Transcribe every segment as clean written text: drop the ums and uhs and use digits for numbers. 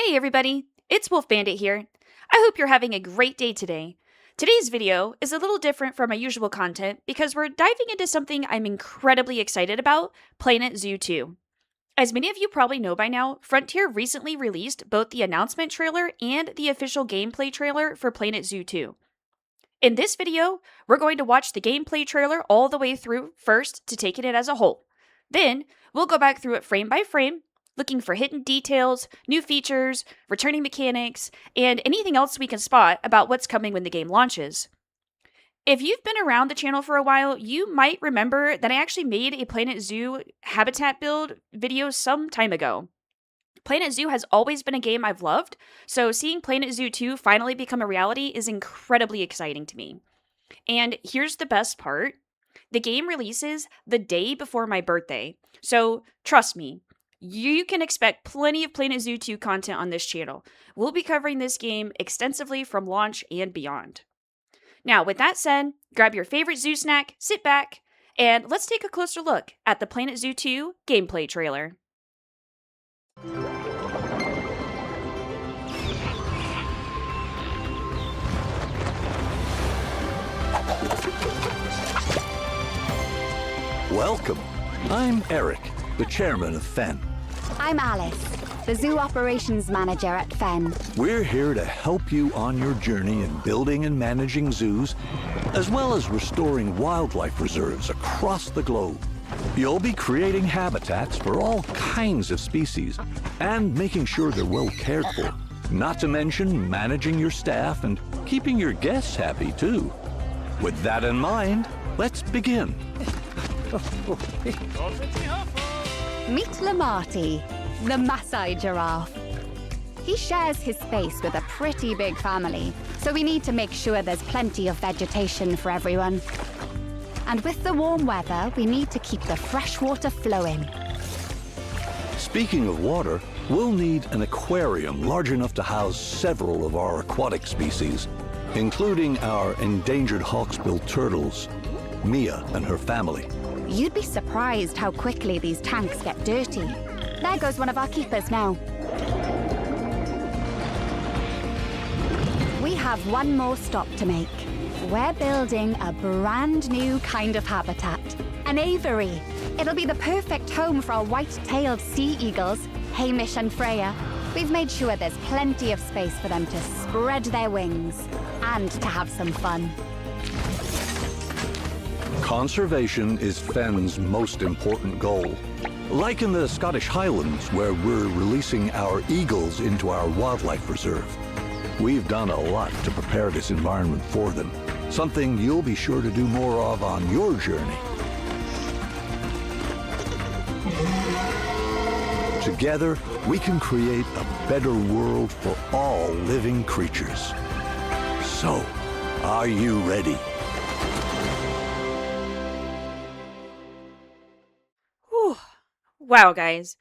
Hey everybody, it's Wolf Bandit here. I hope you're having a great day today. Today's video is a little different from my usual content because we're diving into something I'm incredibly excited about, Planet Zoo 2. As many of you probably know by now, Frontier recently released both the announcement trailer and the official gameplay trailer for Planet Zoo 2. In this video, we're going to watch the gameplay trailer all the way through first to take it in as a whole. Then, we'll go back through it frame by frame, looking for hidden details, new features, returning mechanics, and anything else we can spot about what's coming when the game launches. If you've been around the channel for a while, you might remember that I actually made a Planet Zoo habitat build video some time ago. Planet Zoo has always been a game I've loved, so seeing Planet Zoo 2 finally become a reality is incredibly exciting to me. And here's the best part. The game releases the day before my birthday, so trust me, you can expect plenty of Planet Zoo 2 content on this channel. We'll be covering this game extensively from launch and beyond. Now, with that said, grab your favorite zoo snack, sit back, and let's take a closer look at the Planet Zoo 2 gameplay trailer. Welcome. I'm Eric, the chairman of FEN. I'm Alice, the Zoo Operations Manager at FEN. We're here to help you on your journey in building and managing zoos, as well as restoring wildlife reserves across the globe. You'll be creating habitats for all kinds of species and making sure they're well cared for. Not to mention managing your staff and keeping your guests happy too. With that in mind, let's begin. Meet Lamarty, the Maasai giraffe. He shares his space with a pretty big family, so we need to make sure there's plenty of vegetation for everyone. And with the warm weather, we need to keep the fresh water flowing. Speaking of water, we'll need an aquarium large enough to house several of our aquatic species, including our endangered hawksbill turtles, Mia and her family. You'd be surprised how quickly these tanks get dirty. There goes one of our keepers now. We have one more stop to make. We're building a brand new kind of habitat, an aviary. It'll be the perfect home for our white-tailed sea eagles, Hamish and Freya. We've made sure there's plenty of space for them to spread their wings and to have some fun. Conservation is FEN's most important goal. Like in the Scottish Highlands, where we're releasing our eagles into our wildlife reserve. We've done a lot to prepare this environment for them, something you'll be sure to do more of on your journey. Together, we can create a better world for all living creatures. So, are you ready? Wow, guys.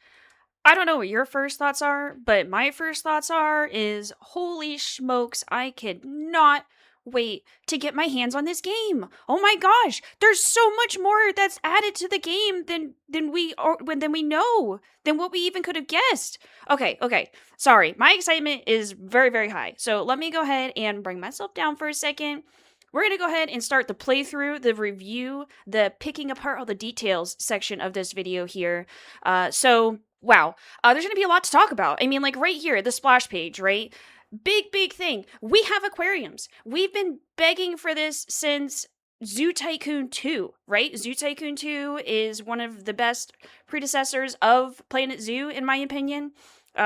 I don't know what your first thoughts are, but my first thoughts is holy smokes, I could not wait to get my hands on this game. Oh my gosh, there's so much more that's added to the game than we know, than what we even could have guessed. Okay. Sorry, my excitement is very, very high. So let me go ahead and bring myself down for a second. We're going to go ahead and start the playthrough, the review, the picking apart all the details section of this video here. Wow. There's going to be a lot to talk about. I mean, like right here, the splash page, right? Big thing. We have aquariums. We've been begging for this since Zoo Tycoon 2, right? Zoo Tycoon 2 is one of the best predecessors of Planet Zoo, in my opinion.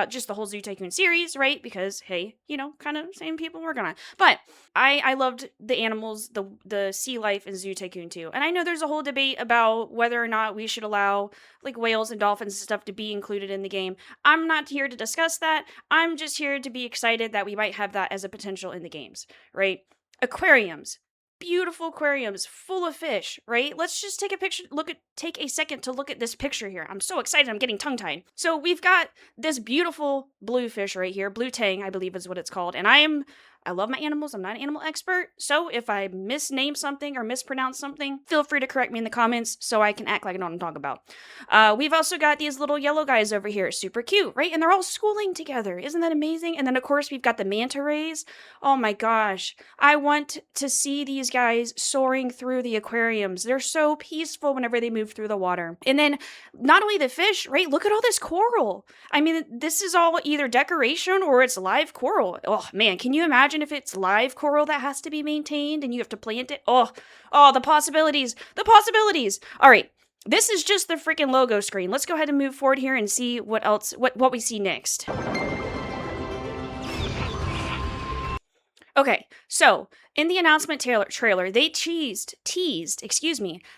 Just the whole Zoo Tycoon series, right? Because, hey, kind of same people working on it. But I loved the animals, the sea life in Zoo Tycoon 2. And I know there's a whole debate about whether or not we should allow, like, whales and dolphins and stuff to be included in the game. I'm not here to discuss that. I'm just here to be excited that we might have that as a potential in the games, right? Aquariums. Beautiful aquariums full of fish, right? Let's just take a second to look at this picture here. I'm so excited, I'm getting tongue-tied. So we've got this beautiful blue fish right here, blue tang, I believe is what it's called, and I am I love my animals. I'm not an animal expert. So if I misname something or mispronounce something, feel free to correct me in the comments so I can act like I know what I'm talking about. We've also got these little yellow guys over here. Super cute, right? And they're all schooling together. Isn't that amazing? And then, of course, we've got the manta rays. Oh my gosh. I want to see these guys soaring through the aquariums. They're so peaceful whenever they move through the water. And then not only the fish, right? Look at all this coral. I mean, this is all either decoration or it's live coral. Oh man, can you imagine if it's live coral that has to be maintained and you have to plant it? Oh, the possibilities, the possibilities. All right, this is just the freaking logo screen. Let's go ahead and move forward here and see what else, what we see next. Okay, so in the announcement trailer, they teased,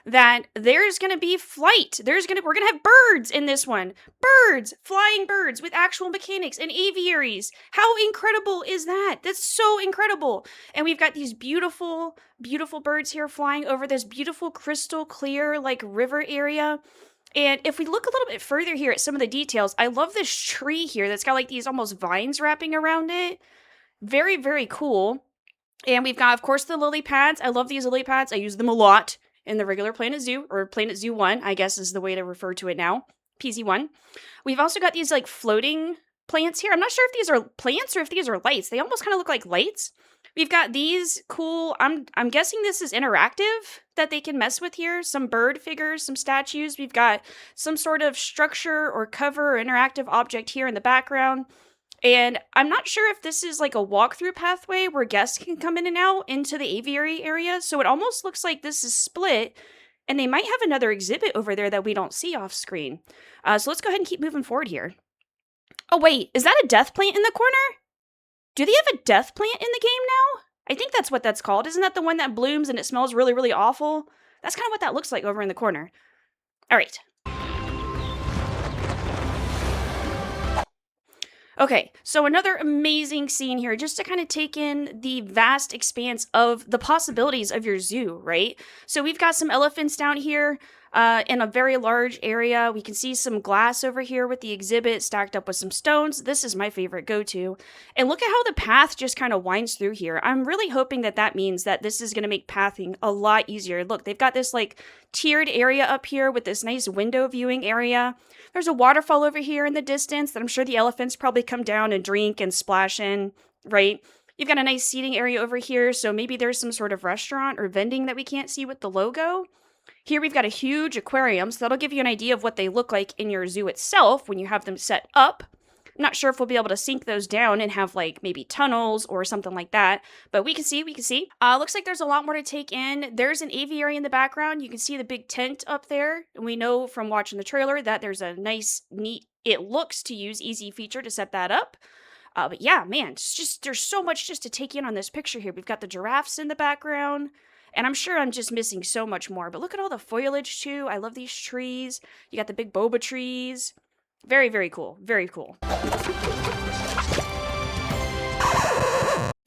that there's gonna be flight. We're gonna have birds in this one. Birds, flying birds with actual mechanics and aviaries. How incredible is that? That's so incredible. And we've got these beautiful, beautiful birds here flying over this beautiful crystal clear like river area. And if we look a little bit further here at some of the details, I love this tree here that's got like these almost vines wrapping around it. Very, very cool. And we've got, of course, the lily pads. I love these lily pads. I use them a lot in the regular Planet Zoo, or Planet Zoo 1, I guess is the way to refer to it now. PZ1. We've also got these like floating plants here. I'm not sure if these are plants or if these are lights. They almost kind of look like lights. We've got these cool, I'm guessing this is interactive that they can mess with here. Some bird figures, some statues. We've got some sort of structure or cover or interactive object here in the background. And I'm not sure if this is like a walkthrough pathway where guests can come in and out into the aviary area. So it almost looks like this is split. And they might have another exhibit over there that we don't see off screen. So let's go ahead and keep moving forward here. Oh, wait. Is that a death plant in the corner? Do they have a death plant in the game now? I think that's what that's called. Isn't that the one that blooms and it smells really, really awful? That's kind of what that looks like over in the corner. All right. Okay, so another amazing scene here just to kind of take in the vast expanse of the possibilities of your zoo, right? So we've got some elephants down here in a very large area. We can see some glass over here with the exhibit stacked up with some stones. This is my favorite go-to. And look at how the path just kind of winds through here. I'm really hoping that that means that this is going to make pathing a lot easier. Look, they've got this like tiered area up here with this nice window viewing area. There's a waterfall over here in the distance that I'm sure the elephants probably come down and drink and splash in, right? You've got a nice seating area over here, so maybe there's some sort of restaurant or vending that we can't see with the logo. Here we've got a huge aquarium, so that'll give you an idea of what they look like in your zoo itself when you have them set up. I'm not sure if we'll be able to sink those down and have like maybe tunnels or something like that, but we can see. Looks like there's a lot more to take in. There's an aviary in the background. You can see the big tent up there. And we know from watching the trailer that there's a nice, neat, it looks to use easy feature to set that up. But yeah, man, it's just, there's so much just to take in on this picture here. We've got the giraffes in the background. And I'm sure I'm just missing so much more. But look at all the foliage too. I love these trees. You got the big boba trees. Very, very cool. Very cool.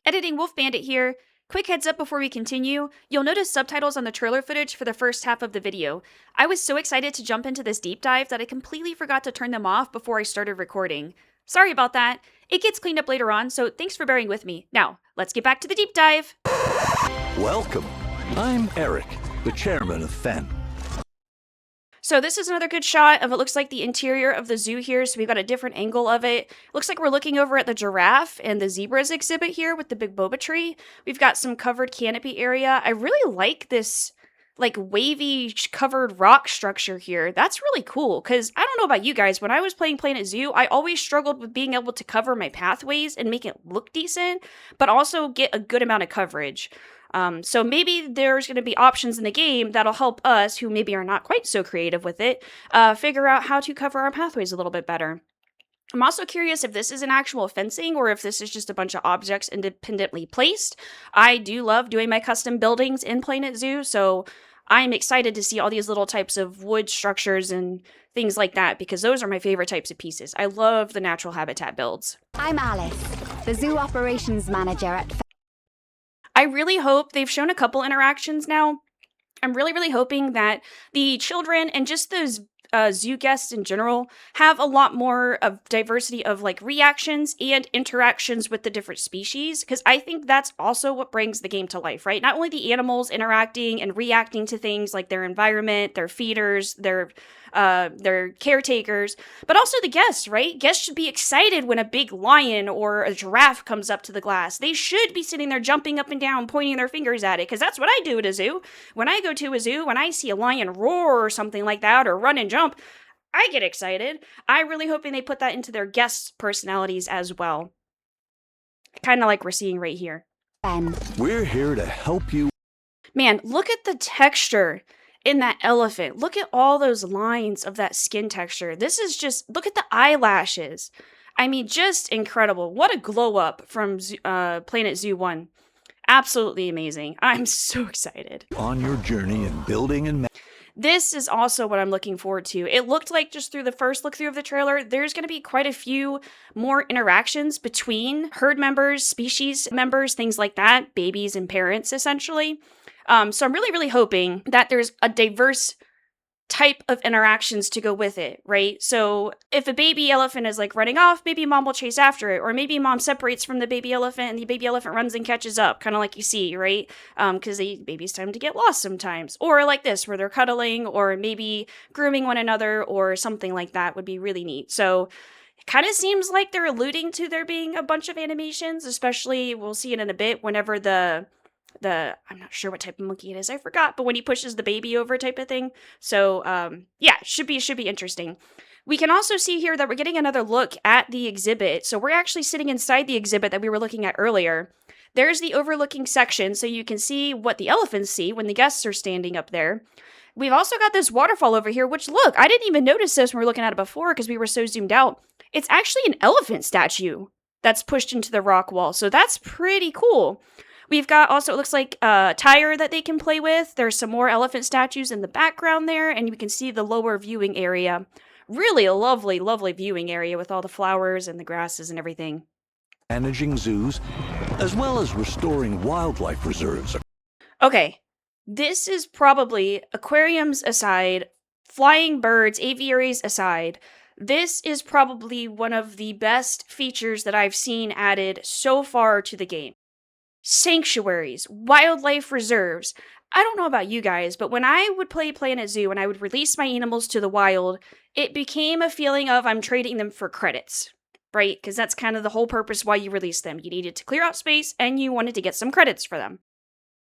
Editing Wolf Bandit here. Quick heads up before we continue. You'll notice subtitles on the trailer footage for the first half of the video. I was so excited to jump into this deep dive that I completely forgot to turn them off before I started recording. Sorry about that. It gets cleaned up later on, so thanks for bearing with me. Now, let's get back to the deep dive. Welcome. I'm Eric, the chairman of FEN. So this is another good shot of it looks like the interior of the zoo here. So we've got a different angle of it. Looks like we're looking over at the giraffe and the zebras exhibit here with the big boba tree. We've got some covered canopy area. I really like this like wavy covered rock structure here. That's really cool because I don't know about you guys. When I was playing Planet Zoo, I always struggled with being able to cover my pathways and make it look decent, but also get a good amount of coverage. So maybe there's going to be options in the game that'll help us, who maybe are not quite so creative with it, figure out how to cover our pathways a little bit better. I'm also curious if this is an actual fencing or if this is just a bunch of objects independently placed. I do love doing my custom buildings in Planet Zoo, so I'm excited to see all these little types of wood structures and things like that because those are my favorite types of pieces. I love the natural habitat builds. I'm Alice, the zoo operations manager at I really hope they've shown a couple interactions now. I'm really, really hoping that the children and just those zoo guests in general have a lot more of diversity of like reactions and interactions with the different species, because I think that's also what brings the game to life, right? Not only the animals interacting and reacting to things like their environment, their feeders, their caretakers, but also the guests, right? Guests should be excited when a big lion or a giraffe comes up to the glass. They should be sitting there jumping up and down, pointing their fingers at it, because that's what I do at a zoo. When I go to a zoo, when I see a lion roar or something like that, or run and jump, I get excited. I'm really hoping they put that into their guests' personalities as well. Kind of like we're seeing right here. Ben. We're here to help you. Man, look at the texture in that elephant. Look at all those lines of that skin texture. This is just, look at the eyelashes. I mean, just incredible. What a glow up from Planet Zoo 1. Absolutely amazing. I'm so excited. On your journey in building and This is also what I'm looking forward to. It looked like just through the first look through of the trailer, there's going to be quite a few more interactions between herd members, species members, things like that, babies and parents, essentially. So I'm really, really hoping that there's a diverse type of interactions to go with it, right? So if a baby elephant is like running off, maybe mom will chase after it, or maybe mom separates from the baby elephant and the baby elephant runs and catches up, kind of like you see, right? Because the baby's time to get lost sometimes. Or like this, where they're cuddling, or maybe grooming one another, or something like that would be really neat. So it kind of seems like they're alluding to there being a bunch of animations, especially, we'll see it in a bit, whenever the I'm not sure what type of monkey it is, I forgot, but when he pushes the baby over type of thing. So yeah, should be interesting. We can also see here that we're getting another look at the exhibit. So we're actually sitting inside the exhibit that we were looking at earlier. There's the overlooking section, so you can see what the elephants see when the guests are standing up there. We've also got this waterfall over here, which, look, I didn't even notice this when we were looking at it before because we were so zoomed out. It's actually an elephant statue that's pushed into the rock wall, so that's pretty cool. We've got also, it looks like a tire that they can play with. There's some more elephant statues in the background there, and you can see the lower viewing area. Really a lovely, lovely viewing area with all the flowers and the grasses and everything. managing zoos, as well as restoring wildlife reserves. Okay, this is probably, aquariums aside, flying birds, aviaries aside, this is probably one of the best features that I've seen added so far to the game. Sanctuaries, wildlife reserves. I don't know about you guys, but when I would play Planet Zoo and I would release my animals to the wild, it became a feeling of I'm trading them for credits, right? Because that's kind of the whole purpose why you release them. You needed to clear out space and you wanted to get some credits for them.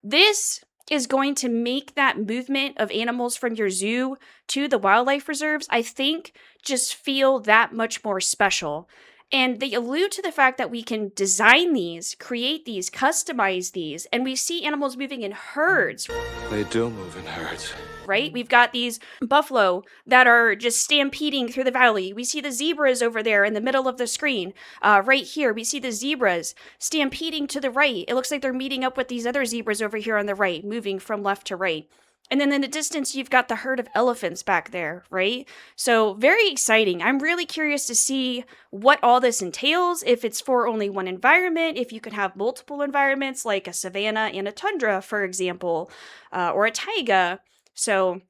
This is going to make that movement of animals from your zoo to the wildlife reserves, I think, just feel that much more special. And they allude to the fact that we can design these, create these, customize these, and we see animals moving in herds. They do move in herds. Right? We've got these buffalo that are just stampeding through the valley. We see the zebras over there in the middle of the screen. Right here, we see the zebras stampeding to the right. It looks like they're meeting up with these other zebras over here on the right, moving from left to right. And then in the distance, you've got the herd of elephants back there, right? So very exciting. I'm really curious to see what all this entails, if it's for only one environment, if you could have multiple environments like a savanna and a tundra, for example, or a taiga. So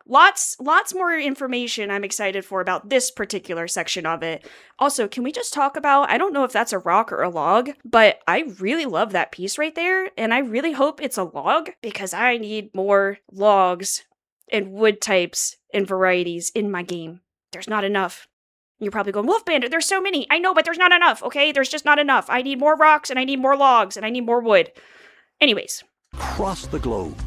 lots more information I'm excited for about this particular section of it. Also, can we just talk about, I don't know if that's a rock or a log, but I really love that piece right there, and I really hope it's a log because I need more logs and wood types and varieties in my game. There's not enough. You're probably going, Wolf Bandit, there's so many. I know, but there's not enough, okay? There's just not enough. I need more rocks, and I need more logs, and I need more wood. Anyways. Across the globe,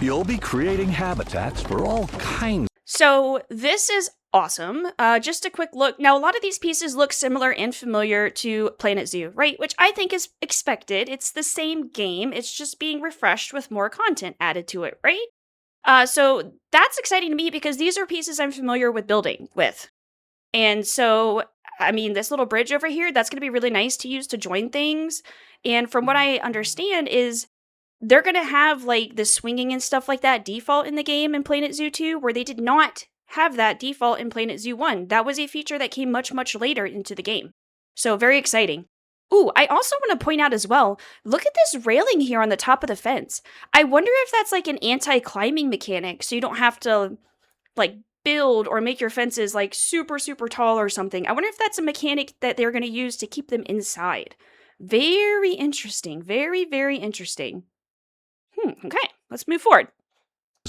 you'll be creating habitats for all kinds. So this is awesome. Just a quick look. Now, a lot of these pieces look similar and familiar to Planet Zoo, right? Which I think is expected. It's the same game. It's just being refreshed with more content added to it, right? So that's exciting to me because these are pieces I'm familiar with building with. And so, I mean, this little bridge over here, that's going to be really nice to use to join things. And from what I understand is they're going to have like the swinging and stuff like that default in the game in Planet Zoo 2, where they did not have that default in Planet Zoo 1. That was a feature that came much, much later into the game. So very exciting. Ooh, I also want to point out as well, look at this railing here on the top of the fence. I wonder if that's like an anti-climbing mechanic, so you don't have to like build or make your fences like super, super tall or something. I wonder if that's a mechanic that they're going to use to keep them inside. Very interesting. Very, very interesting. Okay, let's move forward.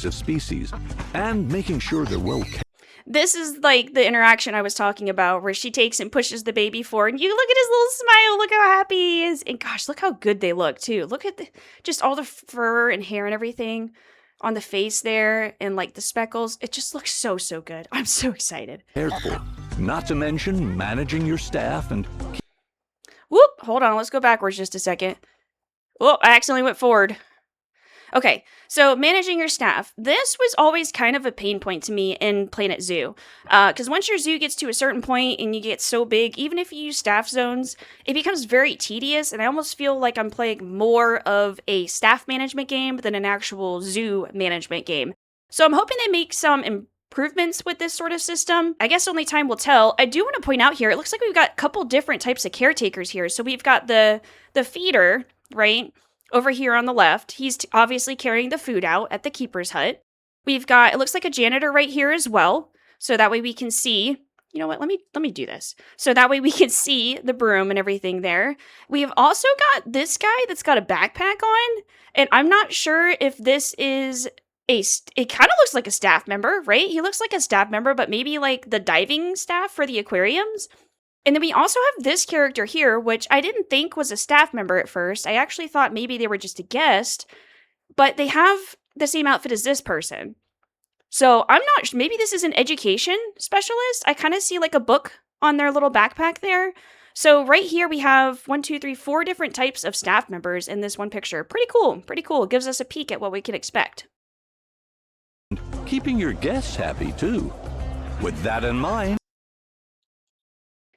Of species and making sure they're well kept. This is like the interaction I was talking about where she takes and pushes the baby forward. And you look at his little smile. Look how happy he is. And gosh, look how good they look too. Look at just all the fur and hair and everything on the face there and like the speckles. It just looks so, so good. I'm so excited. Cared for. Not to mention managing your staff and Whoop, hold on. Let's go backwards just a second. Oh, I accidentally went forward. Okay, so managing your staff. This was always kind of a pain point to me in Planet Zoo. Because once your zoo gets to a certain point and you get so big, even if you use staff zones, it becomes very tedious. And I almost feel like I'm playing more of a staff management game than an actual zoo management game. So I'm hoping they make some improvements with this sort of system. I guess only time will tell. I do want to point out here, it looks like we've got a couple different types of caretakers here. So we've got the feeder, right? Over here on the left, he's obviously carrying the food out at the keeper's hut. We've got, it looks like a janitor right here as well. So that way we can see, you know what, let me do this. So that way we can see the broom and everything there. We've also got this guy that's got a backpack on. And I'm not sure if this is it kind of looks like a staff member, right? He looks like a staff member, but maybe like the diving staff for the aquariums. And then we also have this character here, which I didn't think was a staff member at first. I actually thought maybe they were just a guest, but they have the same outfit as this person. So I'm not, maybe this is an education specialist. I kind of see like a book on their little backpack there. So right here we have 4 different types of staff members in this one picture. Pretty cool, pretty cool. It gives us a peek at what we can expect. keeping your guests happy too. With that in mind,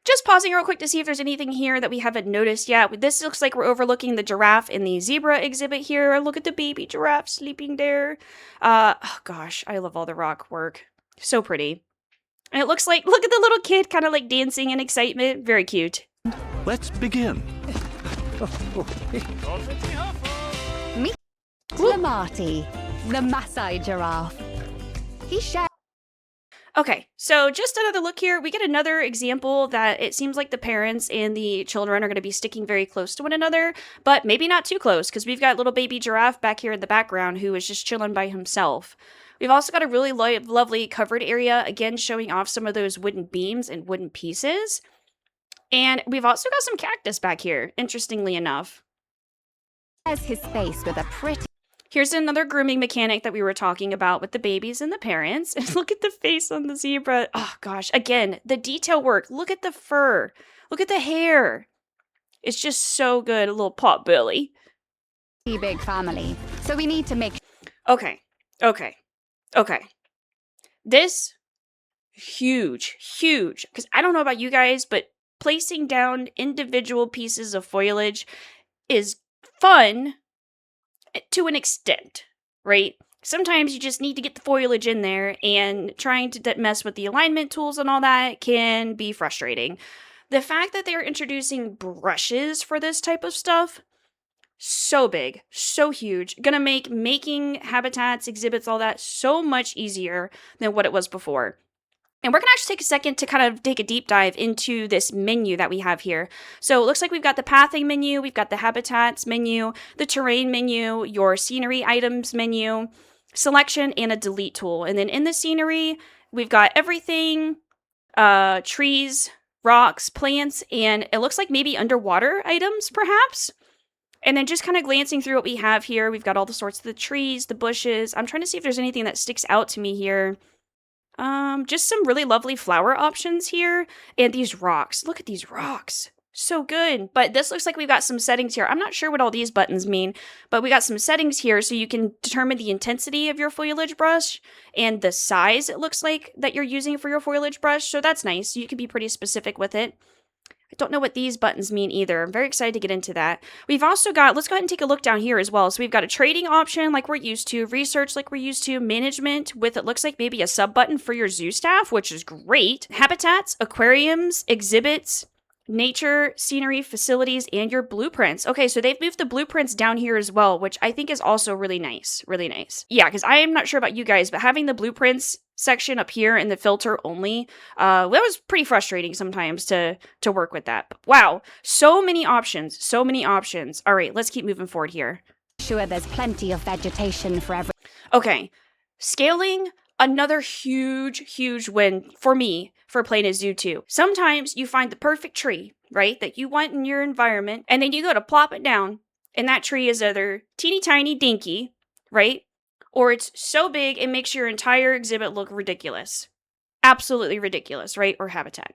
Just pausing real quick to see if there's anything here that we haven't noticed yet. This looks like we're overlooking the giraffe in the zebra exhibit here. Look at the baby giraffe sleeping there. Oh gosh, I love all the rock work. So pretty. And it looks like, look at the little kid kind of like dancing in excitement. Very cute. let's begin. Meet Lamarty, the Maasai giraffe. He shares. Okay, so just another look here. We get another example that it seems like the parents and the children are going to be sticking very close to one another, but maybe not too close because we've got little baby giraffe back here in the background who is just chilling by himself. We've also got a really lovely covered area, again showing off some of those wooden beams and wooden pieces. And we've also got some cactus back here, interestingly enough. His face with a pretty. Here's another grooming mechanic that we were talking about with the babies and the parents. And look at the face on the zebra. Oh gosh, again, the detail work. Look at the fur. Look at the hair. It's just so good, a little pot belly. Big family, so we need to make. Okay. This, huge, because I don't know about you guys, but placing down individual pieces of foliage is fun to an extent, right? Sometimes you just need to get the foliage in there, and trying to mess with the alignment tools and all that can be frustrating. The fact that they're introducing brushes for this type of stuff, so big, so huge, gonna make making habitats, exhibits, all that so much easier than what it was before. And we're going to actually take a second to kind of take a deep dive into this menu that we have here. So it looks like we've got the pathing menu, we've got the habitats menu, the terrain menu, your scenery items menu, selection, and a delete tool. And then in the scenery, we've got everything, trees, rocks, plants, and it looks like maybe underwater items, perhaps. And then just kind of glancing through what we have here, we've got all the sorts of the trees, the bushes. I'm trying to see if there's anything that sticks out to me here. Just some really lovely flower options here. And these rocks. Look at these rocks. So good. But this looks like we've got some settings here. I'm not sure what all these buttons mean, but we got some settings here so you can determine the intensity of your foliage brush and the size it looks like that you're using for your foliage brush. So that's nice. You can be pretty specific with it. I don't know what these buttons mean either. I'm very excited to get into that. We've also got, let's go ahead and take a look down here as well. So we've got a trading option like we're used to, research like we're used to, management with it looks like maybe a sub button for your zoo staff, which is great. Habitats, aquariums, exhibits, nature, scenery, facilities, and your blueprints. Okay, so they've moved the blueprints down here as well, which I think is also really nice. Really nice. Yeah, because I am not sure about you guys, but having the blueprints section up here in the filter only, that was pretty frustrating sometimes to work with that. But wow, so many options, so many options. All right, let's keep moving forward here. Sure, there's plenty of vegetation for every. Okay, scaling, another huge win for me for playing a zoo too. Sometimes you find the perfect tree, right, that you want in your environment, and then you go to plop it down, and that tree is either teeny tiny dinky, right, or it's so big it makes your entire exhibit look ridiculous. Absolutely ridiculous, right, or habitat.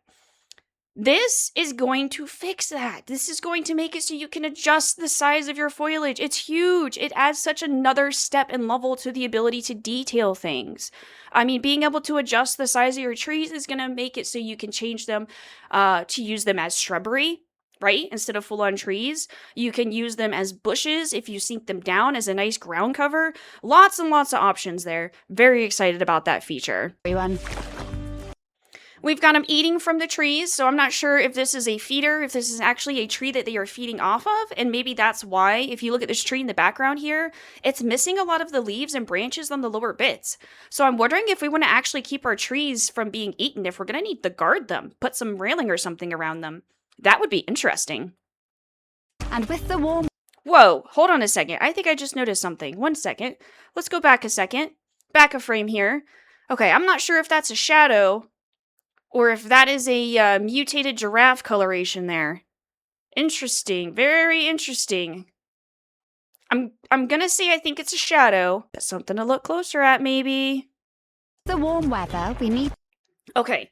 This is going to fix that. This is going to make it so you can adjust the size of your foliage. It's huge. It adds such another step and level to the ability to detail things. I mean, being able to adjust the size of your trees is going to make it so you can change them to use them as shrubbery, right? Instead of full-on trees. You can use them as bushes if you sink them down as a nice ground cover. Lots and lots of options there. Very excited about that feature. Everyone. We've got them eating from the trees, so I'm not sure if this is a feeder, if this is actually a tree that they are feeding off of, and maybe that's why, if you look at this tree in the background here, it's missing a lot of the leaves and branches on the lower bits. So I'm wondering if we want to actually keep our trees from being eaten, if we're going to need to guard them, put some railing or something around them. That would be interesting. And with the warm. Whoa, hold on a second. I think I just noticed something. 1 second. Let's go back a second. Back a frame here. Okay, I'm not sure if that's a shadow or if that is a mutated giraffe coloration there. Interesting. Very interesting. I'm gonna say I think it's a shadow. That's something to look closer at, maybe. The warm weather, we need. Okay.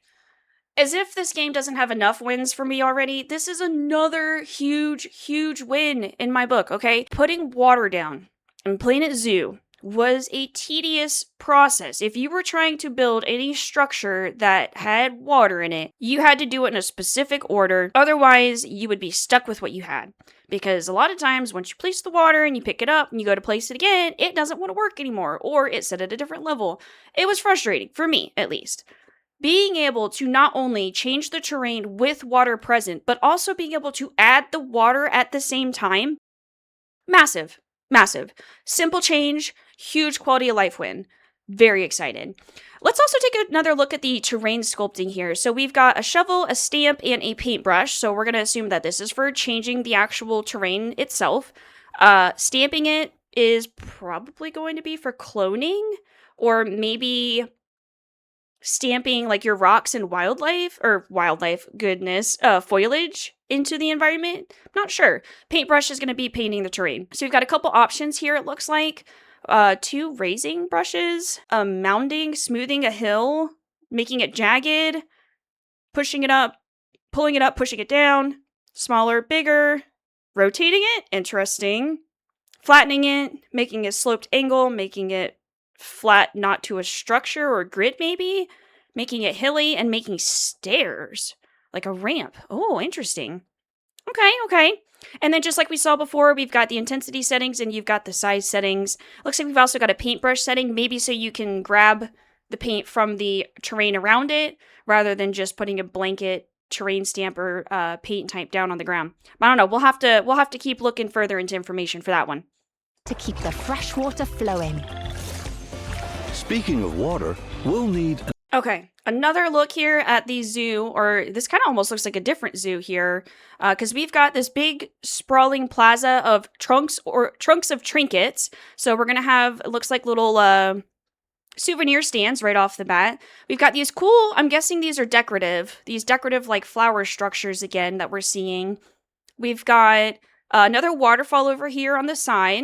As if this game doesn't have enough wins for me already, this is another huge win in my book, okay? Putting water down in Planet Zoo was a tedious process. If you were trying to build any structure that had water in it, you had to do it in a specific order. Otherwise, you would be stuck with what you had. Because a lot of times, once you place the water and you pick it up and you go to place it again, it doesn't want to work anymore, or it's set at a different level. It was frustrating, for me at least. Being able to not only change the terrain with water present, but also being able to add the water at the same time, massive. Simple change, huge quality of life win. Very excited. Let's also take another look at the terrain sculpting here. So we've got a shovel, a stamp, and a paintbrush. So we're going to assume that this is for changing the actual terrain itself. Stamping it is probably going to be for cloning, or maybe stamping like your rocks and foliage into the environment. Not sure. Paintbrush is going to be painting the terrain. So we've got a couple options here, it looks like. 2 raising brushes, mounding, smoothing a hill, making it jagged, pushing it up, pulling it up, pushing it down, smaller, bigger, rotating it, interesting, flattening it, making a sloped angle, making it flat, not to a structure or grid maybe, making it hilly, and making stairs, like a ramp. Oh, interesting. Okay. And then just like we saw before, we've got the intensity settings and you've got the size settings. Looks like we've also got a paintbrush setting, maybe so you can grab the paint from the terrain around it, rather than just putting a blanket terrain stamp or paint type down on the ground. I don't know, we'll have to keep looking further into information for that one. To keep the fresh water flowing. Speaking of water, we'll need... Okay, another look here at the zoo, or this kind of almost looks like a different zoo here, because we've got this big sprawling plaza of trunks of trinkets. So we're gonna have, it looks like little souvenir stands right off the bat. We've got these cool, I'm guessing these are these decorative like flower structures again that we're seeing. We've got another waterfall over here on the side.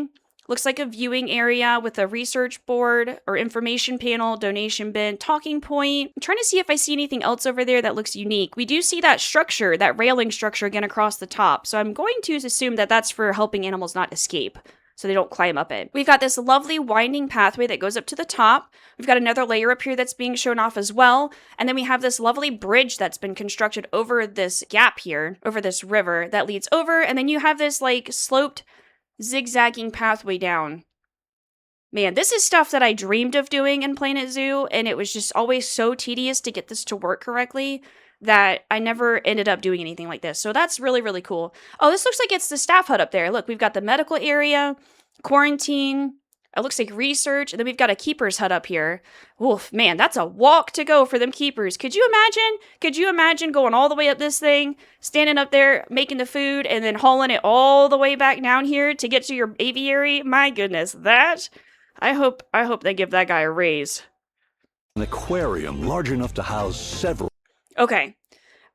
Looks like a viewing area with a research board or information panel, donation bin, talking point. I'm trying to see if I see anything else over there that looks unique. We do see that structure, that railing structure again across the top. So I'm going to assume that that's for helping animals not escape, so they don't climb up it. We've got this lovely winding pathway that goes up to the top. We've got another layer up here that's being shown off as well. And then we have this lovely bridge that's been constructed over this gap here, over this river that leads over. And then you have this like sloped zigzagging pathway down. Man, this is stuff that I dreamed of doing in Planet Zoo, and it was just always so tedious to get this to work correctly. that I never ended up doing anything like this. So that's really, really cool. Oh, this looks like it's the staff hut up there. Look, we've got the medical area, quarantine. It looks like research. And then we've got a keeper's hut up here. Oof, man, that's a walk to go for them keepers. Could you imagine? Could you imagine going all the way up this thing, standing up there, making the food, and then hauling it all the way back down here to get to your aviary? My goodness, that... I hope they give that guy a raise. An aquarium large enough to house several. Okay,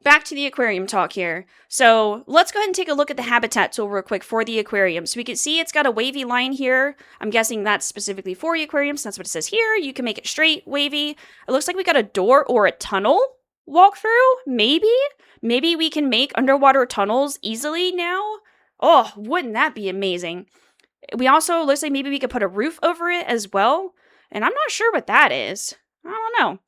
back to the aquarium talk here. So let's go ahead and take a look at the habitat tool real quick for the aquarium. So we can see it's got a wavy line here. I'm guessing that's specifically for aquariums. That's what it says here. You can make it straight, wavy. It looks like we got a door or a tunnel walkthrough. Maybe we can make underwater tunnels easily now. Oh, wouldn't that be amazing? We also, looks like maybe we could put a roof over it as well. And I'm not sure what that is. I don't know.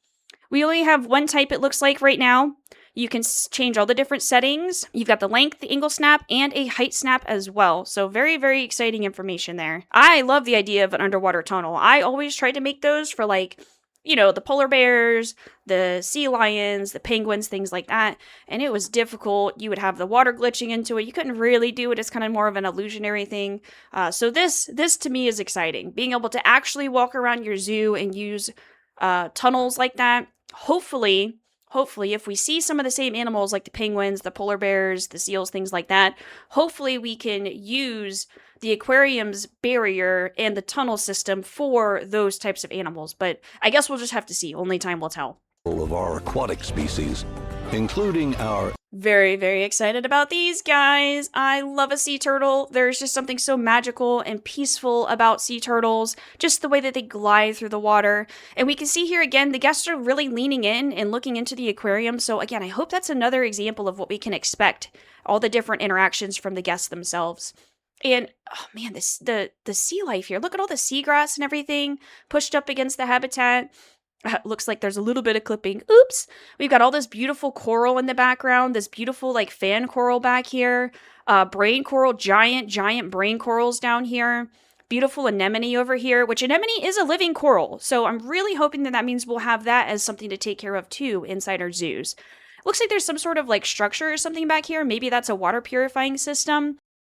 We only have one type, it looks like, right now. You can change all the different settings. You've got the length, the angle snap, and a height snap as well. So very, very exciting information there. I love the idea of an underwater tunnel. I always tried to make those for, like, you know, the polar bears, the sea lions, the penguins, things like that. And it was difficult. You would have the water glitching into it. You couldn't really do it. It's kind of more of an illusionary thing. So this to me is exciting. Being able to actually walk around your zoo and use tunnels like that. Hopefully, if we see some of the same animals like the penguins, the polar bears, the seals, things like that, hopefully we can use the aquarium's barrier and the tunnel system for those types of animals. But I guess we'll just have to see. Only time will tell. Of our aquatic species, including our... Very, very excited about these guys. I love a sea turtle. There's just something so magical and peaceful about sea turtles, just the way that they glide through the water. And we can see here again, the guests are really leaning in and looking into the aquarium. So again, I hope that's another example of what we can expect, all the different interactions from the guests themselves. And oh man, the sea life here. Look at all the seagrass and everything pushed up against the habitat. Looks like there's a little bit of clipping. Oops. We've got all this beautiful coral in the background, this beautiful like fan coral back here, brain coral, giant brain corals down here, beautiful anemone over here, which anemone is a living coral. So I'm really hoping that means we'll have that as something to take care of too inside our zoos. Looks like there's some sort of like structure or something back here. Maybe that's a water purifying system.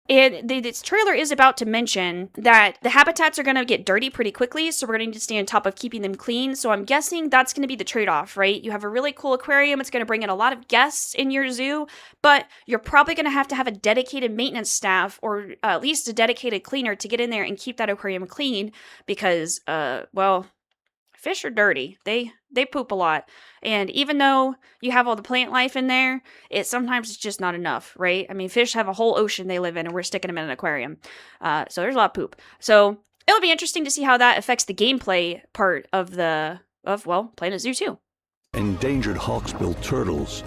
And this trailer is about to mention that the habitats are going to get dirty pretty quickly, so we're going to need to stay on top of keeping them clean. So I'm guessing that's going to be the trade-off, right? You have a really cool aquarium. It's going to bring in a lot of guests in your zoo, but you're probably going to have a dedicated maintenance staff or at least a dedicated cleaner to get in there and keep that aquarium clean because, well, fish are dirty. They poop a lot. And even though you have all the plant life in there, sometimes it's just not enough, right? I mean, fish have a whole ocean they live in, and we're sticking them in an aquarium. So there's a lot of poop. So it'll be interesting to see how that affects the gameplay part of playing a zoo too. Endangered hawksbill turtles,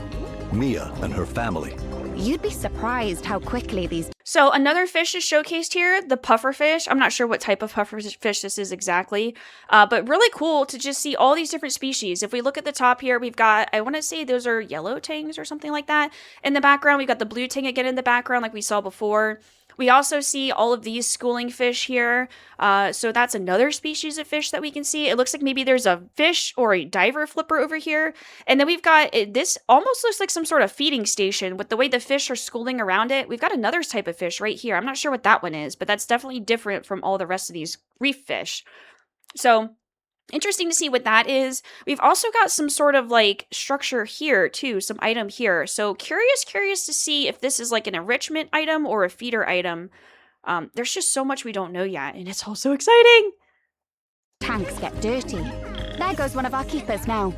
Mia and her family. You'd be surprised how quickly these... So another fish is showcased here, the pufferfish. I'm not sure what type of pufferfish this is exactly, but really cool to just see all these different species. If we look at the top here, we've got, I want to say those are yellow tangs or something like that. In the background, we've got the blue tang again in the background like we saw before. We also see all of these schooling fish here. So that's another species of fish that we can see. It looks like maybe there's a fish or a diver flipper over here. And then we've got, this almost looks like some sort of feeding station with the way the fish are schooling around it. We've got another type of fish right here. I'm not sure what that one is, but that's definitely different from all the rest of these reef fish. So interesting to see what that is. We've also got some sort of like structure here too, some item here. So curious to see if this is like an enrichment item or a feeder item. There's just so much we don't know yet, and it's all so exciting. tanks get dirty. There goes one of our keepers now.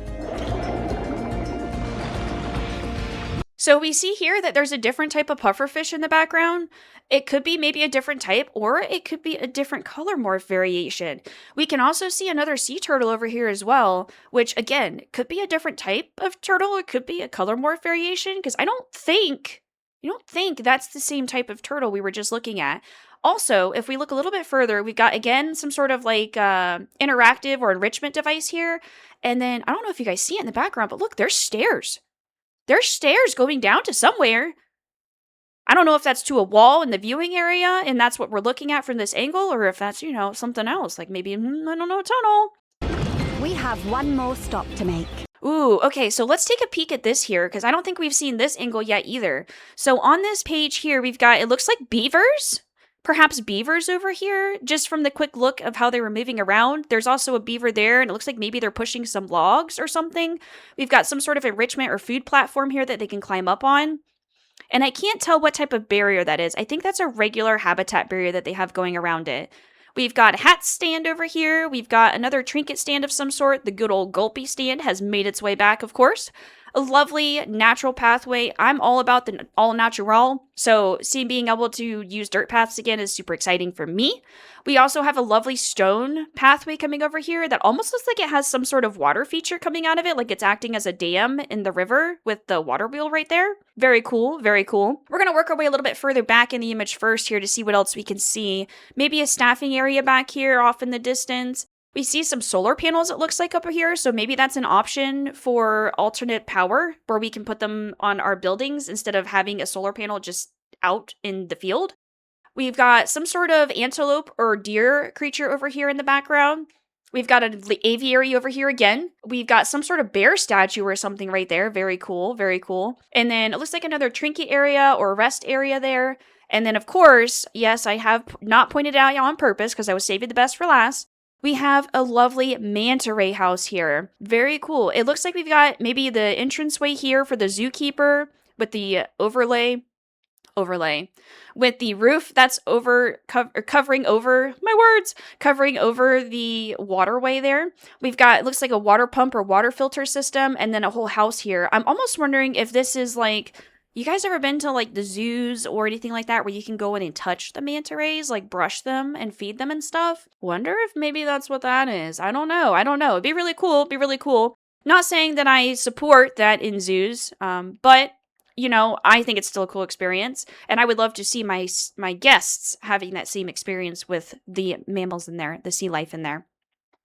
So we see here that there's a different type of pufferfish in the background. It could be maybe a different type, or it could be a different color morph variation. We can also see another sea turtle over here as well, which again, could be a different type of turtle. It could be a color morph variation, because you don't think that's the same type of turtle we were just looking at. Also, if we look a little bit further, we've got, again, some sort of like interactive or enrichment device here. And then, I don't know if you guys see it in the background, but look, there's stairs. There's stairs going down to somewhere. I don't know if that's to a wall in the viewing area, and that's what we're looking at from this angle, or if that's, something else, like maybe, I don't know, a tunnel. We have one more stop to make. Ooh, okay, so let's take a peek at this here, because I don't think we've seen this angle yet either. So on this page here, we've got, it looks like beavers? Perhaps beavers over here, just from the quick look of how they were moving around. There's also a beaver there, and it looks like maybe they're pushing some logs or something. We've got some sort of enrichment or food platform here that they can climb up on. And I can't tell what type of barrier that is. I think that's a regular habitat barrier that they have going around it. We've got a hat stand over here. We've got another trinket stand of some sort. The good old gulpy stand has made its way back, of course. A lovely natural pathway. I'm all about the all natural, so being able to use dirt paths again is super exciting for me. We also have a lovely stone pathway coming over here that almost looks like it has some sort of water feature coming out of it, like it's acting as a dam in the river with the water wheel right there. Very cool, very cool. We're going to work our way a little bit further back in the image first here to see what else we can see. Maybe a staffing area back here off in the distance. We see some solar panels, it looks like, up here, so maybe that's an option for alternate power, where we can put them on our buildings instead of having a solar panel just out in the field. We've got some sort of antelope or deer creature over here in the background. We've got an aviary over here again. We've got some sort of bear statue or something right there. Very cool, very cool. And then it looks like another trinket area or rest area there. And then, of course, yes, I have not pointed it out on purpose because I was saving the best for last. We have a lovely manta ray house here. Very cool. It looks like we've got maybe the entranceway here for the zookeeper with the overlay with the roof that's covering over the waterway there. We've got, it looks like a water pump or water filter system, and then a whole house here. I'm almost wondering if this is like, you guys ever been to like the zoos or anything like that where you can go in and touch the manta rays, like brush them and feed them and stuff? Wonder if maybe that's what that is. I don't know. It'd be really cool. Not saying that I support that in zoos, but you know, I think it's still a cool experience, and I would love to see my guests having that same experience with the mammals in there, the sea life in there.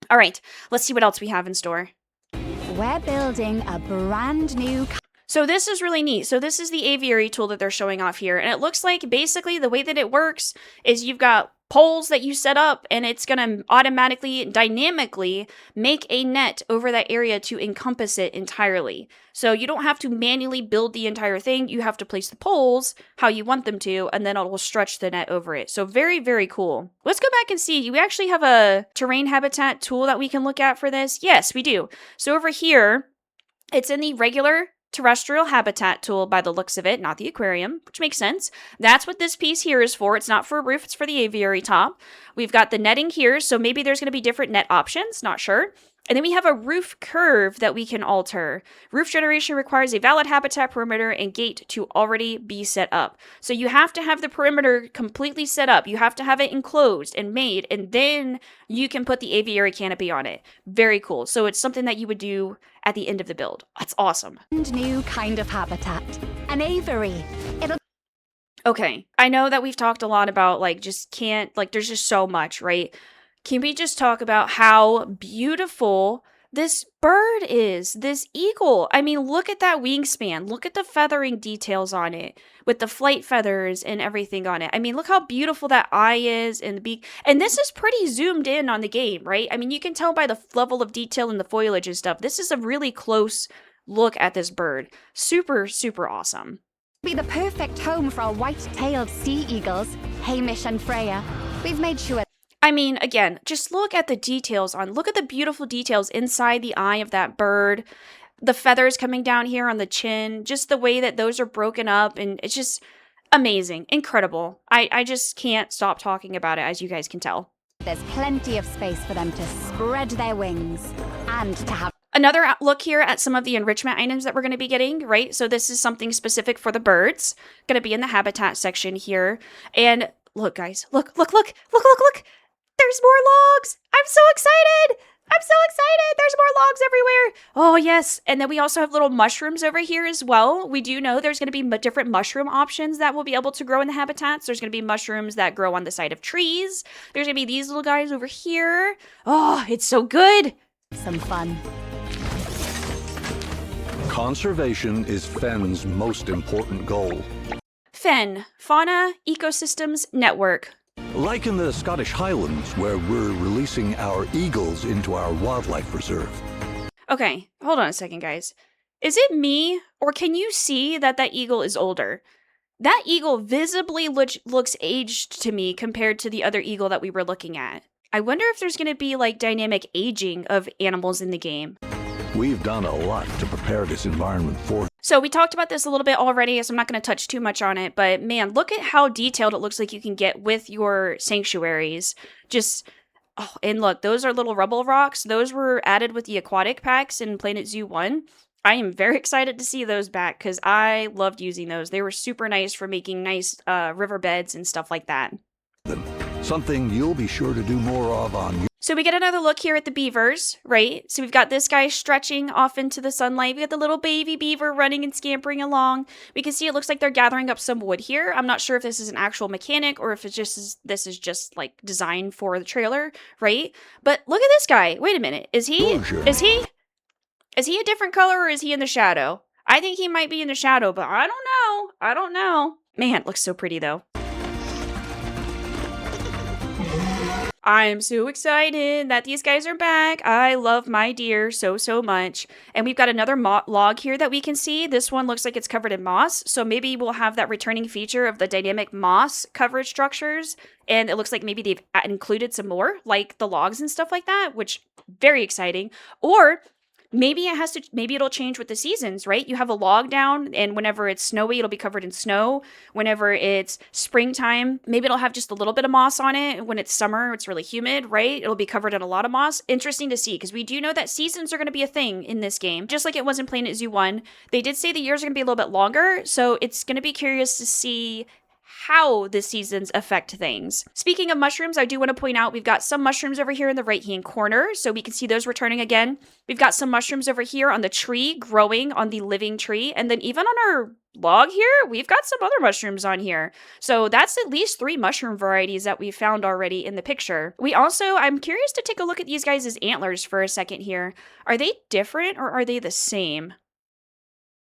All right, let's see what else we have in store. We're building a brand new... So this is really neat. So this is the aviary tool that they're showing off here, and it looks like basically the way that it works is you've got poles that you set up, and it's going to automatically, dynamically make a net over that area to encompass it entirely. So you don't have to manually build the entire thing. You have to place the poles how you want them to, and then it will stretch the net over it. So very, very cool. Let's go back and see. We actually have a terrain habitat tool that we can look at for this. Yes, we do. So over here, it's in the regular terrestrial habitat tool by the looks of it, not the aquarium, which makes sense. That's what this piece here is for. It's not for a roof, it's for the aviary top. We've got the netting here, so maybe there's going to be different net options, not sure. And then we have a roof curve that we can alter. Roof generation requires a valid habitat perimeter and gate to already be set up. So you have to have the perimeter completely set up. You have to have it enclosed and made, and then you can put the aviary canopy on it. Very cool. So it's something that you would do at the end of the build. That's awesome. New kind of habitat. An aviary. Okay, I know that we've talked a lot about there's just so much, right? Can we just talk about how beautiful this bird is, this eagle? I mean, look at that wingspan. Look at the feathering details on it with the flight feathers and everything on it. I mean, look how beautiful that eye is and the beak. And this is pretty zoomed in on the game, right? I mean, you can tell by the level of detail in the foliage and stuff. This is a really close look at this bird. Super, super awesome. Be the perfect home for our white-tailed sea eagles, Hamish and Freya. We've made sure. I mean, again, just look at the details look at the beautiful details inside the eye of that bird, the feathers coming down here on the chin, just the way that those are broken up, and it's just amazing, incredible. I just can't stop talking about it, as you guys can tell. There's plenty of space for them to spread their wings and to have... Another look here at some of the enrichment items that we're going to be getting, right? So this is something specific for the birds, going to be in the habitat section here. And look, guys, look. There's more logs. I'm so excited. There's more logs everywhere. Oh, yes. And then we also have little mushrooms over here as well. We do know there's going to be different mushroom options that will be able to grow in the habitats. There's going to be mushrooms that grow on the side of trees. There's going to be these little guys over here. Oh, it's so good. Some fun. Conservation is FEN's most important goal. FEN, Fauna Ecosystems Network. Like in the Scottish Highlands, where we're releasing our eagles into our wildlife reserve. Okay, hold on a second, guys. Is it me, or can you see that that eagle is older? That eagle visibly looks aged to me compared to the other eagle that we were looking at. I wonder if there's going to be like dynamic aging of animals in the game. We've done a lot to prepare this environment for. So we talked about this a little bit already, so I'm not going to touch too much on it, but man, look at how detailed it looks like you can get with your sanctuaries. Just, oh, and look, those are little rubble rocks. Those were added with the aquatic packs in Planet Zoo 1. I am very excited to see those back because I loved using those. They were super nice for making nice riverbeds and stuff like that. Something you'll be sure to do more of on your. So we get another look here at the beavers, right? So we've got this guy stretching off into the sunlight. We got the little baby beaver running and scampering along. We can see it looks like they're gathering up some wood here. I'm not sure if this is an actual mechanic or if it's just this is just like designed for the trailer, right? But look at this guy. Wait a minute. Is he a different color or is he in the shadow? I think he might be in the shadow, but I don't know. Man, it looks so pretty though. I'm so excited that these guys are back. I love my deer so much. And we've got another log here that we can see. This one looks like it's covered in moss. So maybe we'll have that returning feature of the dynamic moss coverage structures. And it looks like maybe they've included some more, like the logs and stuff like that, which very exciting. Or maybe it'll change with the seasons, right? You have a log down, and whenever it's snowy, it'll be covered in snow. Whenever it's springtime, maybe it'll have just a little bit of moss on it. When it's summer, it's really humid, right? It'll be covered in a lot of moss. Interesting to see, because we do know that seasons are going to be a thing in this game, just like it was in Planet Zoo 1. They did say the years are going to be a little bit longer, so it's going to be curious to see how the seasons affect things. Speaking of mushrooms, I do want to point out we've got some mushrooms over here in the right-hand corner, so we can see those returning again. We've got some mushrooms over here on the tree, growing on the living tree, and then even on our log here, we've got some other mushrooms on here. So that's at least 3 mushroom varieties that we found already in the picture. I'm curious to take a look at these guys' antlers for a second here. Are they different or are they the same?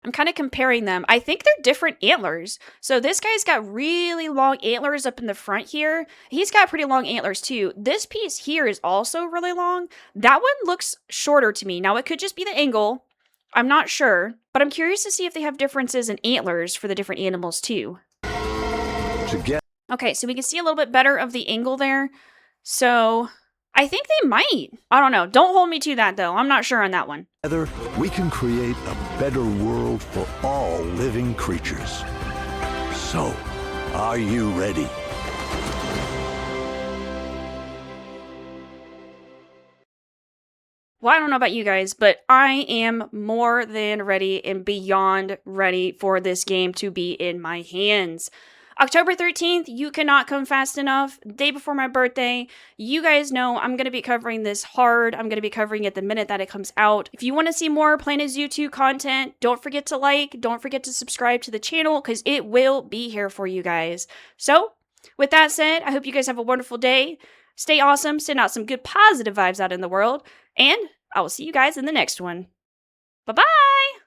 I'm kind of comparing them. I think they're different antlers. So this guy's got really long antlers up in the front here. He's got pretty long antlers too. This piece here is also really long. That one looks shorter to me. Now it could just be the angle. I'm not sure, but I'm curious to see if they have differences in antlers for the different animals too. Okay, so we can see a little bit better of the angle there. So I think they might. I don't know. Don't hold me to that, though. I'm not sure on that one. Together, we can create a better world for all living creatures. So, are you ready? Well, I don't know about you guys, but I am more than ready and beyond ready for this game to be in my hands. October 13th, you cannot come fast enough. Day before my birthday. You guys know I'm going to be covering this hard. I'm going to be covering it the minute that it comes out. If you want to see more Planet Zoo 2 content, don't forget to like, don't forget to subscribe to the channel because it will be here for you guys. So, with that said, I hope you guys have a wonderful day. Stay awesome, send out some good positive vibes out in the world, and I will see you guys in the next one. Bye-bye!